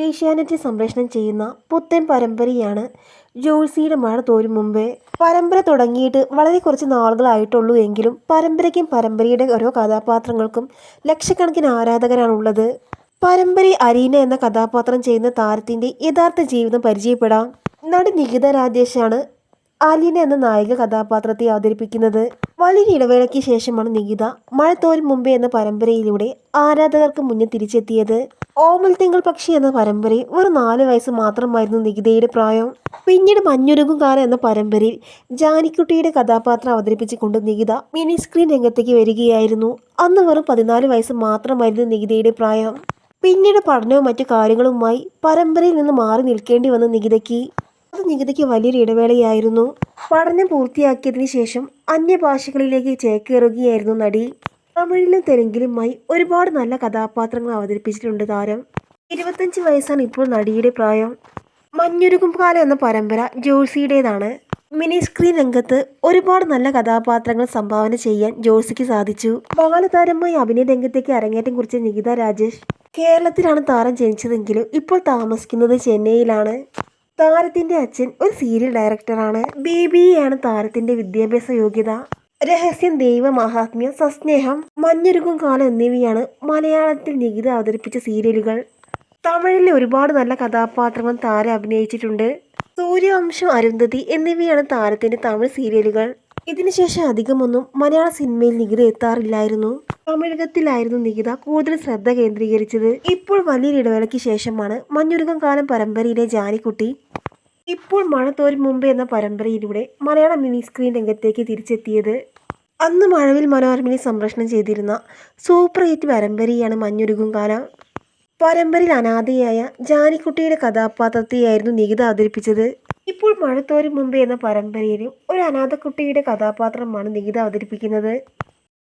ഏഷ്യാനെറ്റ് സംപ്രേഷണം ചെയ്യുന്ന പുത്തൻ പരമ്പരയാണ് ജോൾസിയുടെ മഴ തോരും മുമ്പേ. പരമ്പര തുടങ്ങിയിട്ട് വളരെ കുറച്ച് നാളുകളായിട്ടുള്ളൂ എങ്കിലും പരമ്പരയ്ക്കും പരമ്പരയുടെ ഓരോ കഥാപാത്രങ്ങൾക്കും ലക്ഷക്കണക്കിന് ആരാധകരാണുള്ളത്. പരമ്പരയിൽ അരീന എന്ന കഥാപാത്രം ചെയ്യുന്ന താരത്തിന്റെ യഥാർത്ഥ ജീവിതം പരിചയപ്പെടാം. നടി നികിത രാജേഷാണ് അലീന എന്ന നായിക കഥാപാത്രത്തെ അവതരിപ്പിക്കുന്നത്. വലിയൊരു ഇടവേളയ്ക്ക് ശേഷമാണ് നികിത മഴ തോരും മുമ്പേ എന്ന പരമ്പരയിലൂടെ ആരാധകർക്ക് മുന്നിൽ തിരിച്ചെത്തിയത്. ഓമൽ തിങ്കൾ പക്ഷി എന്ന പരമ്പരയിൽ വെറും 4 വയസ്സ് മാത്രമായിരുന്നു നികിതയുടെ പ്രായം. പിന്നീട് മഞ്ഞുരുകും കാലം എന്ന പരമ്പരയിൽ ജാനിക്കുട്ടിയുടെ കഥാപാത്രം അവതരിപ്പിച്ചുകൊണ്ട് നികിത മിനി സ്ക്രീൻ രംഗത്തേക്ക് വരികയായിരുന്നു. അന്ന് വെറും 14 വയസ്സ് മാത്രമായിരുന്നു നികിതയുടെ പ്രായം. പിന്നീട് പഠനവും മറ്റു കാര്യങ്ങളുമായി പരമ്പരയിൽ നിന്ന് മാറി നിൽക്കേണ്ടി വന്ന നികിതയ്ക്ക് വലിയൊരു ഇടവേളയായിരുന്നു. പഠനം പൂർത്തിയാക്കിയതിനു ശേഷം അന്യഭാഷകളിലേക്ക് ചേക്കേറുകയായിരുന്നു നടി. തമിഴിലും തെലുങ്കിലുമായി ഒരുപാട് നല്ല കഥാപാത്രങ്ങൾ അവതരിപ്പിച്ചിട്ടുണ്ട് താരം. 25 വയസ്സാണ് ഇപ്പോൾ നടിയുടെ പ്രായം. മഞ്ഞുരുകും കാലം എന്ന പരമ്പര ജോൾസിയുടേതാണ്. മിനി സ്ക്രീൻ രംഗത്ത് ഒരുപാട് നല്ല കഥാപാത്രങ്ങൾ സംഭാവന ചെയ്യാൻ ജോൾസിക്ക് സാധിച്ചു. ബാലതാരമായി അഭിനയ രംഗത്തേക്ക് അരങ്ങേറ്റം കുറിച്ച നികിത രാജേഷ് കേരളത്തിലാണ് താരം ജനിച്ചതെങ്കിലും ഇപ്പോൾ താമസിക്കുന്നത് ചെന്നൈയിലാണ്. താരത്തിന്റെ അച്ഛൻ ഒരു സീരിയൽ ഡയറക്ടറാണ്. BBA ആണ് താരത്തിന്റെ വിദ്യാഭ്യാസ യോഗ്യത. രഹസ്യം, ദൈവ മഹാത്മ്യം, സസ്നേഹം, മഞ്ഞുരുകും കാലം എന്നിവയാണ് മലയാളത്തിൽ നികിത അവതരിപ്പിച്ച സീരിയലുകൾ. തമിഴിലെ ഒരുപാട് നല്ല കഥാപാത്രങ്ങൾ താരം അഭിനയിച്ചിട്ടുണ്ട്. സൂര്യവംശം, അരുന്ധതി എന്നിവയാണ് താരത്തിന്റെ തമിഴ് സീരിയലുകൾ. ഇതിനുശേഷം അധികമൊന്നും മലയാള സിനിമയിൽ നികിത എത്താറില്ലായിരുന്നു. തമിഴകത്തിലായിരുന്നു നികിത കൂടുതൽ ശ്രദ്ധ കേന്ദ്രീകരിച്ചത്. ഇപ്പോൾ വലിയൊരു ഇടവേളയ്ക്ക് ശേഷമാണ് മഞ്ഞുരുകും കാലം പരമ്പരയിലെ ജാനിക്കുട്ടി ഇപ്പോൾ മഴ തോരും മുമ്പേ എന്ന പരമ്പരയിലൂടെ മലയാള മിനി സ്ക്രീൻ രംഗത്തേക്ക് തിരിച്ചെത്തിയത്. അന്ന് മഴവിൽ മനോരമയിൽ സംപ്രേഷണം ചെയ്തിരുന്ന സൂപ്പർ ഹിറ്റ് പരമ്പരയാണ് മഞ്ഞുരുകും കാലം. പരമ്പരയിൽ അനാഥയായ ജാനിക്കുട്ടിയുടെ കഥാപാത്രത്തെയായിരുന്നു നികിത അവതരിപ്പിച്ചത്. ഇപ്പോൾ മഴ തോരും മുമ്പേ എന്ന പരമ്പരയിലും ഒരു അനാഥക്കുട്ടിയുടെ കഥാപാത്രമാണ് നികിത അവതരിപ്പിക്കുന്നത്.